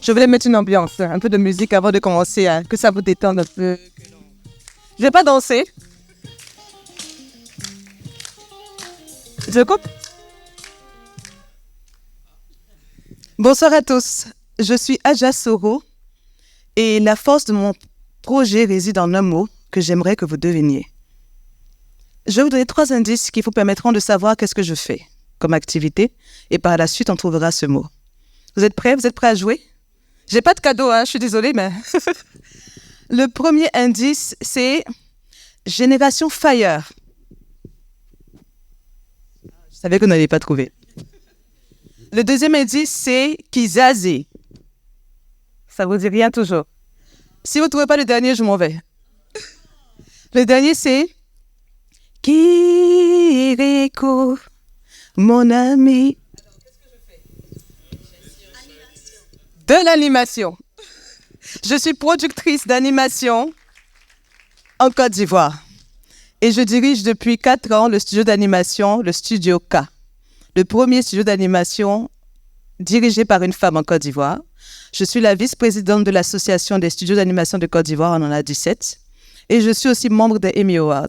Je voulais mettre une ambiance, un peu de musique avant de commencer, que ça vous détende un peu. Je vais pas danser. Je coupe. Bonsoir à tous. Je suis Aja Soro et la force de mon projet réside en un mot que j'aimerais que vous deviniez. Je vais vous donner 3 indices qui vous permettront de savoir qu'est-ce que je fais comme activité et par la suite on trouvera ce mot. Vous êtes prêts? Vous êtes prêts à jouer? J'ai pas de cadeau, je suis désolée, mais... Le premier indice, c'est Génération Fire. Je savais que vous n'alliez pas trouver. Le deuxième indice, c'est Kizazi. Ça vous dit rien toujours. Si vous ne trouvez pas le dernier, je m'en vais. Le dernier, c'est Kiriko, mon ami. De l'animation. Je suis productrice d'animation en Côte d'Ivoire. Et je dirige depuis 4 ans le studio d'animation, le Studio K. Le premier studio d'animation dirigé par une femme en Côte d'Ivoire. Je suis la vice-présidente de l'Association des studios d'animation de Côte d'Ivoire, on en a 17. Et je suis aussi membre des Emmy Awards.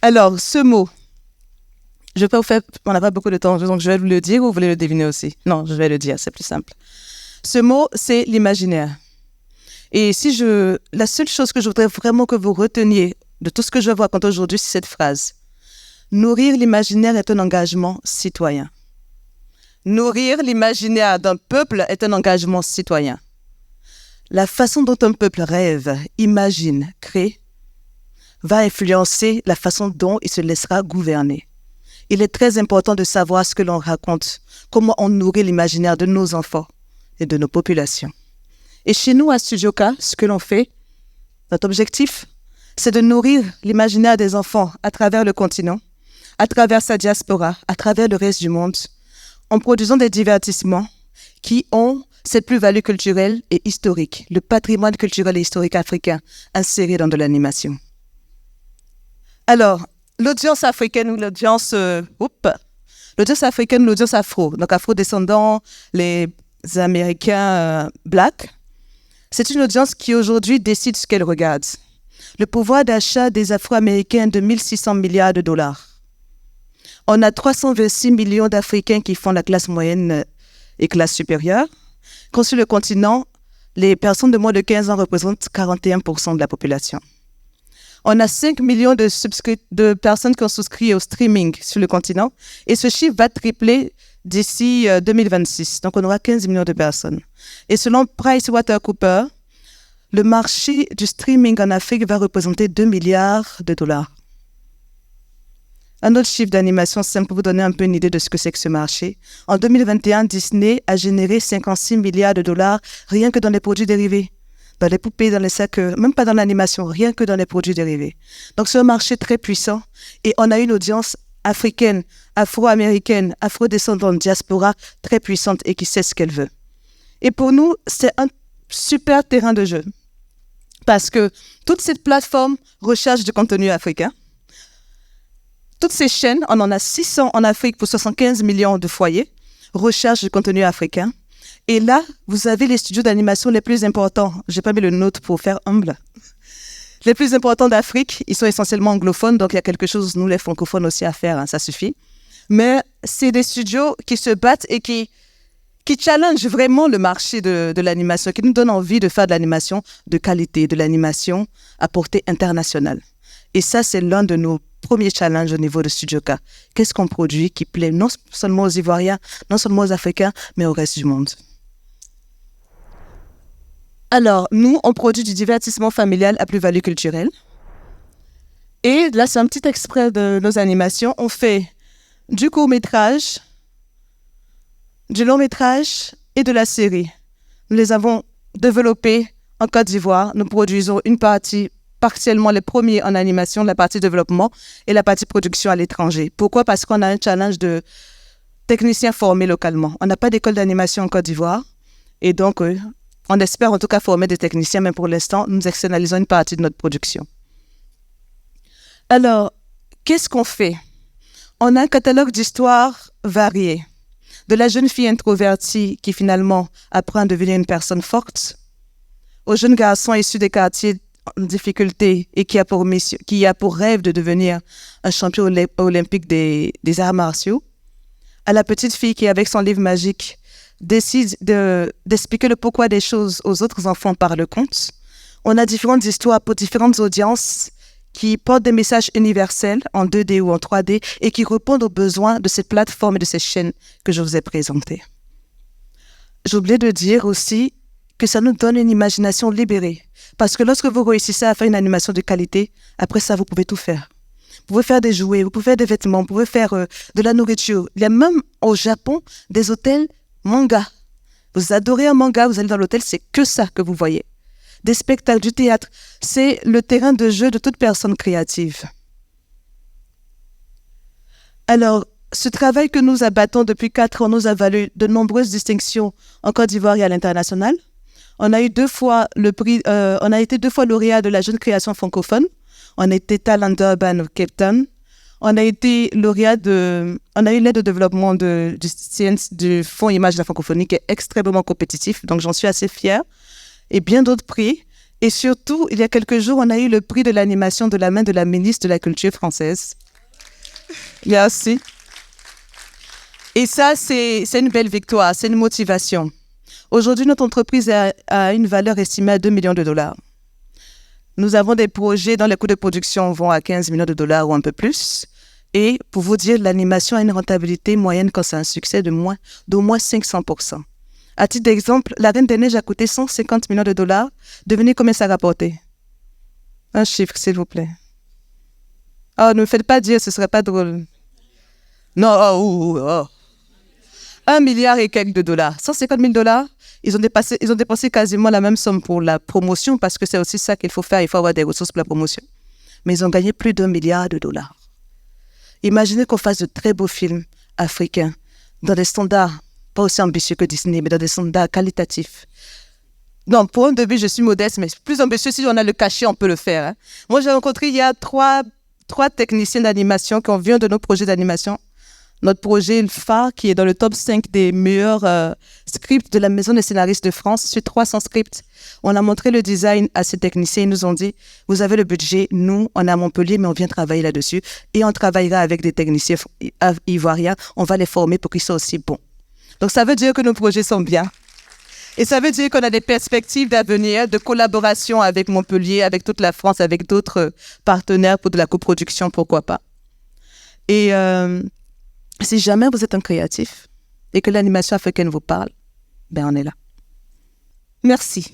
Alors, ce mot, je peux vous faire, on n'a pas beaucoup de temps, donc je vais vous le dire ou vous voulez le deviner aussi? Non, je vais le dire, c'est plus simple. Ce mot, c'est l'imaginaire. Et la seule chose que je voudrais vraiment que vous reteniez de tout ce que je vous raconte aujourd'hui, c'est cette phrase. Nourrir l'imaginaire est un engagement citoyen. Nourrir l'imaginaire d'un peuple est un engagement citoyen. La façon dont un peuple rêve, imagine, crée, va influencer la façon dont il se laissera gouverner. Il est très important de savoir ce que l'on raconte, comment on nourrit l'imaginaire de nos enfants et de nos populations. Et chez nous, à Studio K, ce que l'on fait, notre objectif, c'est de nourrir l'imaginaire des enfants à travers le continent, à travers sa diaspora, à travers le reste du monde, en produisant des divertissements qui ont cette plus-value culturelle et historique, le patrimoine culturel et historique africain inséré dans de l'animation. Alors, l'audience africaine ou l'audience africaine, l'audience afro, donc afro-descendants, les Américains blacks, c'est une audience qui aujourd'hui décide ce qu'elle regarde. Le pouvoir d'achat des Afro-Américains est de 1600 milliards de dollars. On a 326 millions d'Africains qui font la classe moyenne et classe supérieure. Quand sur le continent, les personnes de moins de 15 ans représentent 41% de la population. On a 5 millions de personnes qui ont souscrit au streaming sur le continent et ce chiffre va tripler d'ici 2026. Donc, on aura 15 millions de personnes. Et selon PricewaterhouseCoopers, le marché du streaming en Afrique va représenter 2 milliards de dollars. Un autre chiffre d'animation simple pour vous donner un peu une idée de ce que c'est que ce marché. En 2021, Disney a généré 56 milliards de dollars rien que dans les produits dérivés. Dans les poupées, dans les sacs, même pas dans l'animation, rien que dans les produits dérivés. Donc, c'est un marché très puissant et on a une audience africaine, afro-américaine, afro-descendante, diaspora très puissante et qui sait ce qu'elle veut. Et pour nous, c'est un super terrain de jeu parce que toute cette plateforme recherche du contenu africain. Toutes ces chaînes, on en a 600 en Afrique pour 75 millions de foyers, recherche du contenu africain. Et là, vous avez les studios d'animation les plus importants. Je n'ai pas mis le nôtre pour faire humble. Les plus importants d'Afrique, ils sont essentiellement anglophones, donc il y a quelque chose, nous les francophones aussi, à faire, ça suffit. Mais c'est des studios qui se battent et qui challengent vraiment le marché de l'animation, qui nous donnent envie de faire de l'animation de qualité, de l'animation à portée internationale. Et ça, c'est l'un de nos premiers challenges au niveau de Studio K. Qu'est-ce qu'on produit qui plaît non seulement aux Ivoiriens, non seulement aux Africains, mais au reste du monde? Alors, nous, on produit du divertissement familial à plus-value culturelle. Et là, c'est un petit extrait de nos animations. On fait du court-métrage, du long-métrage et de la série. Nous les avons développés en Côte d'Ivoire. Nous produisons une partie, partiellement les premiers en animation, la partie développement et la partie production à l'étranger. Pourquoi? Parce qu'on a un challenge de techniciens formés localement. On n'a pas d'école d'animation en Côte d'Ivoire. Et donc, on espère en tout cas former des techniciens, mais pour l'instant, nous externalisons une partie de notre production. Alors, qu'est-ce qu'on fait? On a un catalogue d'histoires varié. De la jeune fille introvertie qui finalement apprend à devenir une personne forte, au jeune garçon issu des quartiers en difficulté et qui a pour rêve de devenir un champion olympique des arts martiaux, à la petite fille qui, avec son livre magique, décide d'expliquer le pourquoi des choses aux autres enfants par le conte. On a différentes histoires pour différentes audiences qui portent des messages universels en 2D ou en 3D et qui répondent aux besoins de cette plateforme et de cette chaîne que je vous ai présentée. J'ai oublié de dire aussi que ça nous donne une imagination libérée. Parce que lorsque vous réussissez à faire une animation de qualité, après ça, vous pouvez tout faire. Vous pouvez faire des jouets, vous pouvez faire des vêtements, vous pouvez faire de la nourriture. Il y a même au Japon des hôtels manga. Vous adorez un manga, vous allez dans l'hôtel, c'est que ça que vous voyez. Des spectacles, du théâtre, c'est le terrain de jeu de toute personne créative. Alors, ce travail que nous abattons depuis 4 ans nous a valu de nombreuses distinctions en Côte d'Ivoire et à l'international. On a eu 2 fois le prix, on a été 2 fois lauréat de la jeune création francophone. On a été Talent Urban of Cape Town. On a été lauréat on a eu l'aide au développement du Fonds Image de la francophonie qui est extrêmement compétitif, donc j'en suis assez fière. Et bien d'autres prix. Et surtout, il y a quelques jours, on a eu le prix de l'animation de la main de la ministre de la Culture française. Merci. Et ça, c'est une belle victoire, c'est une motivation. Aujourd'hui, notre entreprise a une valeur estimée à 2 millions de dollars. Nous avons des projets dont les coûts de production vont à 15 millions de dollars ou un peu plus. Et pour vous dire, l'animation a une rentabilité moyenne quand c'est un succès d'au moins 500%. À titre d'exemple, La Reine des Neiges a coûté 150 millions de dollars. Devinez combien ça a rapporté? Un chiffre, s'il vous plaît. Oh, ne me faites pas dire, ce ne serait pas drôle. Non, 1 milliard et quelques de dollars. 150 000 dollars, ils ont dépensé quasiment la même somme pour la promotion parce que c'est aussi ça qu'il faut faire, il faut avoir des ressources pour la promotion. Mais ils ont gagné plus d'1 milliard de dollars. Imaginez qu'on fasse de très beaux films africains dans des standards pas aussi ambitieux que Disney, mais dans des standards qualitatifs. Non, pour un début, je suis modeste, mais plus ambitieux, si on a le cachet, on peut le faire. Hein. Moi, j'ai rencontré il y a trois techniciens d'animation qui ont vu un de nos projets d'animation. Notre projet, le phare, qui est dans le top 5 des meilleurs scripts de la Maison des scénaristes de France, sur 300 scripts. On a montré le design à ces techniciens. Ils nous ont dit, vous avez le budget, nous, on est à Montpellier, mais on vient travailler là-dessus. Et on travaillera avec des techniciens ivoiriens. On va les former pour qu'ils soient aussi bons. Donc, ça veut dire que nos projets sont bien. Et ça veut dire qu'on a des perspectives d'avenir, de collaboration avec Montpellier, avec toute la France, avec d'autres partenaires pour de la coproduction, pourquoi pas. Et si jamais vous êtes un créatif et que l'animation africaine vous parle, ben on est là. Merci.